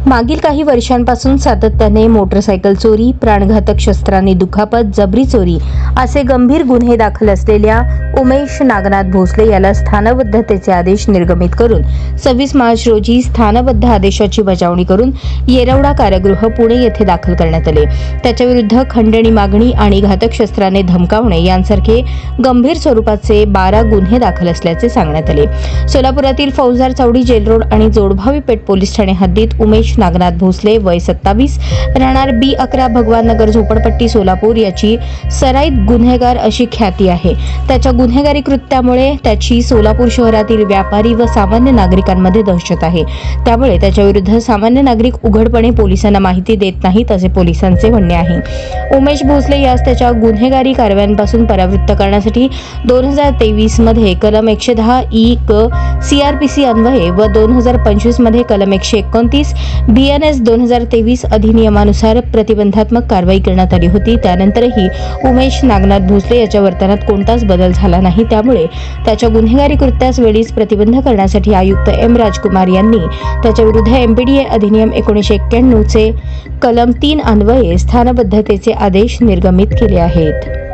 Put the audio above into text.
मागील काही वर्षांपासून सातत्याने मोटरसायकल चोरी, प्राणघातक शस्त्रांनी दुखापत, जबरी चोरी असे गंभीर गुन्हे दाखल असलेल्या उमेश नागनाथ भोसले याला स्थानबद्धतेचे आदेश निर्गमित करून 26 मार्च रोजी स्थानबद्ध आदेशाची बजावणी करून येरवडा कारागृह पुणे येथे दाखल करण्यात आले। त्याच्याविरुद्ध खंडणी मागणी आणि घातक शस्त्राने धमकावणे यांसारखे गंभीर स्वरूपाचे 12 गुन्हे दाखल असल्याचे सांगण्यात आले। सोलापुरातील फौजदार चौडी जेल रोड आणि जोडभावी पेठ पोलीस ठाणे हद्दीत उमेश नागनाथ भोसले वय 27 राहणार B11 भगवान नगर झोपडपट्टी सोलापूर याची सराईत गुन्हेगार अशी ख्याती आहे। त्याच्या गुन्हेगारी कृत्यामुळे त्याची सोलापूर शहरातील व्यापारी व सामान्य नागरिकांमध्ये दहशत आहे। त्यामुळे त्याच्या विरुद्ध सामान्य नागरिक उघडपणे पोलिसांना माहिती देत नाहीत असे पोलिसांचे म्हणणे आहे। उमेश भोसले यास त्याच्या गुन्हेगारी कारवायांपासून परावृत्त करण्यासाठी 2023 मध्ये कलम 110 ई क CRPC अन्वये व 2025 मध्ये कलम 129 BNS 2023 अधिनियमानुसार प्रतिबंधात्मक कारवाई करण्यात आली होती। त्यानंतरही उमेश नागनाथ भोसले याच्या वर्तनात कोणताच बदल झाला नाही। त्यामुळे त्याच्या गुन्हेगारी कृत्यास वेळीच प्रतिबंध करण्यासाठी आयुक्त M राजकुमार यांनी त्याच्याविरुद्ध MPDA अधिनियम 1991 चे कलम 3 अन्वये स्थानबद्धतेचे आदेश निर्गमित केले आहेत।